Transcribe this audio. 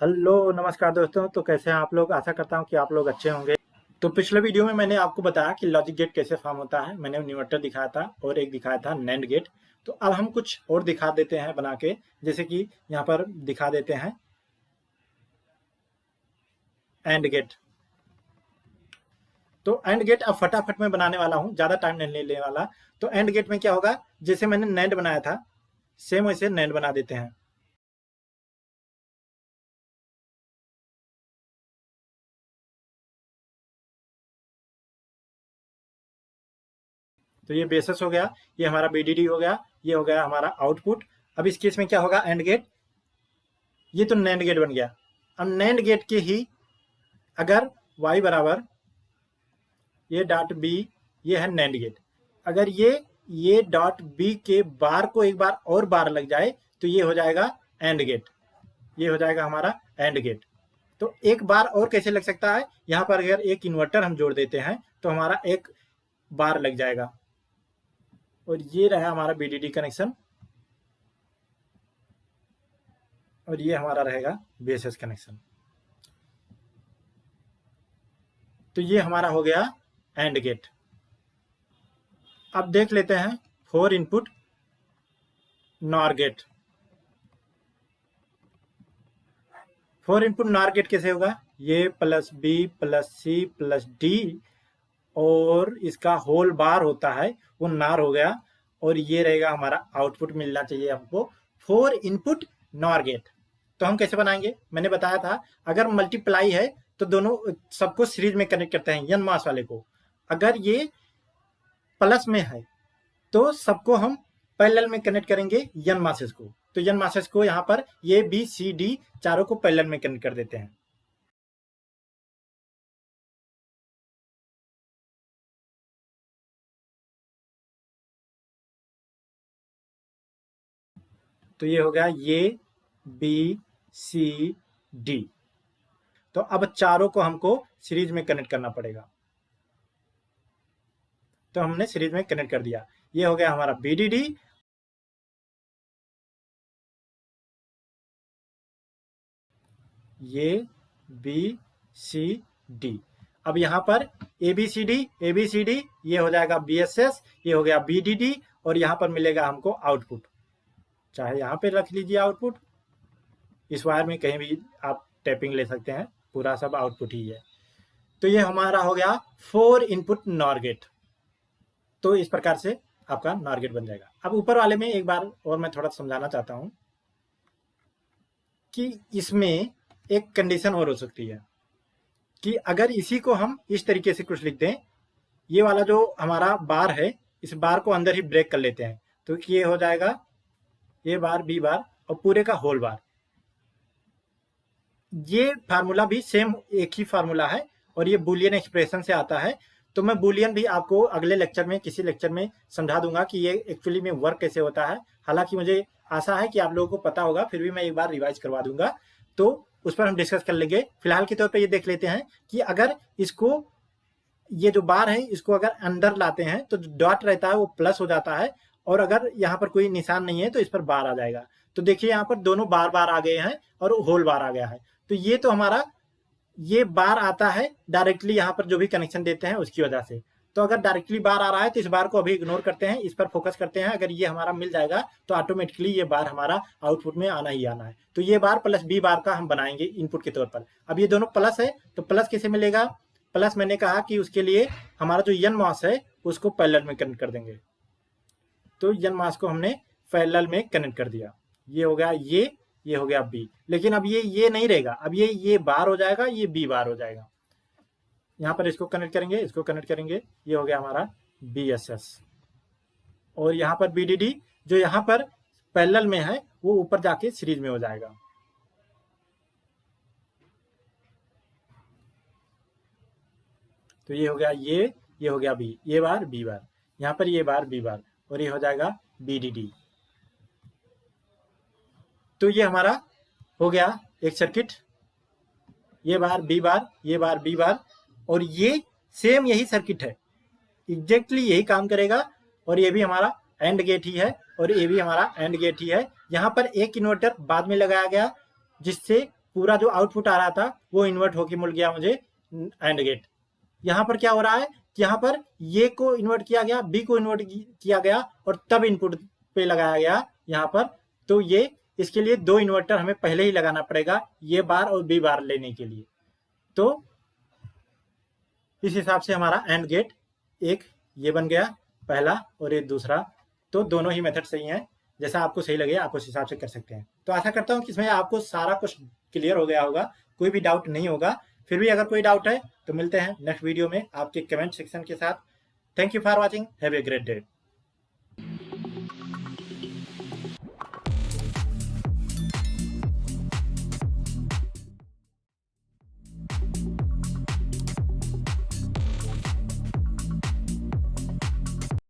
Hello नमस्कार दोस्तों। तो कैसे हैं आप लोग? आशा करता हूं कि आप लोग अच्छे होंगे। तो पिछले वीडियो में मैंने आपको बताया कि लॉजिक गेट कैसे फॉर्म होता है। मैंने इन्वर्टर दिखाया था और एक दिखाया था नैंड गेट। तो अब हम कुछ और दिखा देते हैं बना के, जैसे कि यहाँ पर दिखा देते हैं एंड गेट। तो एंड गेट अब फटाफट मैं बनाने वाला हूँ, ज़्यादा टाइम नहीं लेने वाला। तो एंड गेट में क्या होगा, जैसे मैंने नैंड बनाया था सेम वैसे नैंड बना देते हैं। तो ये बेसिस हो गया, ये हमारा बीडीडी हो गया, ये हो गया हमारा आउटपुट। अब इस केस में क्या होगा, एंड गेट, ये तो नैंड गेट बन गया। अब नैंड गेट के ही अगर y बराबर ये डॉट बी, ये है नैंड गेट। अगर ये डॉट बी के बार को एक बार और बार लग जाए तो ये हो जाएगा एंड गेट। ये हो जाएगा हमारा एंड गेट। तो एक बार और कैसे लग सकता है, यहाँ पर अगर एक इन्वर्टर हम जोड़ देते हैं तो हमारा एक बार लग जाएगा। और ये रहा हमारा बीडीडी कनेक्शन, और ये हमारा रहेगा बीएसएस कनेक्शन। तो ये हमारा हो गया एंड गेट। अब देख लेते हैं 4 input nor gate. 4 input nor gate कैसे होगा, ये plus B plus C plus D और इसका होल बार होता है वो नार हो गया, और ये रहेगा हमारा आउटपुट मिलना चाहिए हमको 4 इनपुट नॉर गेट। तो हम कैसे बनाएंगे, मैंने बताया था अगर मल्टीप्लाई है तो दोनों सबको सीरीज में कनेक्ट करते हैं एन मास वाले को। अगर ये प्लस में है तो सबको हम पैरेलल में कनेक्ट करेंगे एन मासेस को। तो एन मासेस को यहाँ पर ए बी सी डी चारों को पैरेलल में कनेक्ट कर देते हैं। तो ये हो गया ए बी सी डी। तो अब चारों को हमको सीरीज में कनेक्ट करना पड़ेगा। तो हमने सीरीज में कनेक्ट कर दिया। ये हो गया हमारा बीडीडी। ये बी सी डी। अब यहाँ पर ए बी सी डी ये हो जाएगा बी एस एस, ये हो गया बी डी डी, और यहाँ पर मिलेगा हमको आउटपुट। चाहे यहाँ पे रख लीजिए आउटपुट, इस वायर में कहीं भी आप टैपिंग ले सकते हैं, पूरा सब आउटपुट ही है। तो ये हमारा हो गया 4 इनपुट नॉर गेट। तो इस प्रकार से आपका नॉर गेट बन जाएगा। अब ऊपर वाले में एक बार और मैं थोड़ा समझाना चाहता हूँ कि इसमें एक कंडीशन और हो सकती है कि अगर इसी को हम इस तरीके से कुछ लिख दें, ये वाला जो हमारा बार है इस बार को अंदर ही ब्रेक कर लेते हैं, तो ये हो जाएगा ए बार बी बार और पूरे का होल बार। ये फार्मूला भी सेम एक ही फार्मूला है और ये बुलियन एक्सप्रेशन से आता है। तो मैं बुलियन भी आपको अगले लेक्चर में किसी लेक्चर में समझा दूंगा कि ये एक्चुअली में वर्क कैसे होता है। हालांकि मुझे आशा है कि आप लोगों को पता होगा, फिर भी मैं एक बार रिवाइज करवा दूंगा, तो उस पर हम डिस्कस कर लेंगे। फिलहाल के तौर पर ये देख लेते हैं कि अगर इसको, ये जो बार है इसको अगर अंदर लाते हैं तो जो डॉट रहता है वो प्लस हो जाता है, और अगर यहाँ पर कोई निशान नहीं है तो इस पर बार आ जाएगा। तो देखिए यहाँ पर दोनों बार बार आ गए हैं और होल बार आ गया है। तो ये तो हमारा ये बार आता है डायरेक्टली यहाँ पर जो भी कनेक्शन देते हैं उसकी वजह से। तो अगर डायरेक्टली बार आ रहा है तो इस बार को अभी इग्नोर करते हैं, इस पर फोकस करते हैं। अगर ये हमारा मिल जाएगा तो ऑटोमेटिकली ये बार हमारा आउटपुट में आना ही आना है। तो ये बार प्लस बी बार का हम बनाएंगे इनपुट के तौर पर। अब ये दोनों प्लस है तो प्लस कैसे मिलेगा, प्लस मैंने कहा कि उसके लिए हमारा जो एन मास है उसको पैरेलल में कनेक्ट कर देंगे। तो एन मास को हमने पैरेलल में कनेक्ट कर दिया। ये हो गया ये हो गया बी। लेकिन अब ये नहीं रहेगा, अब ये बार हो जाएगा, ये बी बार हो जाएगा। यहाँ पर इसको कनेक्ट करेंगे, इसको कनेक्ट करेंगे, ये हो गया हमारा बी एस एस। और यहाँ पर बी डी डी जो यहाँ पर पैरेलल में है वो ऊपर जाके सीरीज में हो जाएगा। तो ये हो गया ये हो गया बी, ये बार बी बार, यहाँ पर ये बार बी बार, और ये हो जाएगा बी डी डी। तो ये हमारा हो गया एक सर्किट, ये बार बी बार, ये बार बी बार, और ये सेम यही सर्किट है, एग्जैक्टली यही काम करेगा। और ये भी हमारा एंड गेट ही है और ये भी हमारा एंड गेट ही है। यहाँ पर एक इन्वर्टर बाद में लगाया गया जिससे पूरा जो आउटपुट आ रहा था वो इन्वर्ट होके मिल गया मुझे एंड गेट। यहाँ पर क्या हो रहा है कि यहाँ पर ये को इन्वर्ट किया गया, बी को इन्वर्ट किया गया और तब इनपुट पे लगाया गया यहाँ पर। तो ये इसके लिए 2 इन्वर्टर हमें पहले ही लगाना पड़ेगा, ये बार और बी बार लेने के लिए। तो इस हिसाब से हमारा एंड गेट एक ये बन गया पहला और ये दूसरा। तो दोनों ही मेथड सही हैं, जैसा आपको सही लगे आप उस हिसाब से कर सकते हैं। तो आशा करता हूँ कि इसमें आपको सारा कुछ क्लियर हो गया होगा, कोई भी डाउट नहीं होगा। फिर भी अगर कोई डाउट है तो मिलते हैं नेक्स्ट वीडियो में आपके कमेंट सेक्शन के साथ। Thank you for watching, have a great day.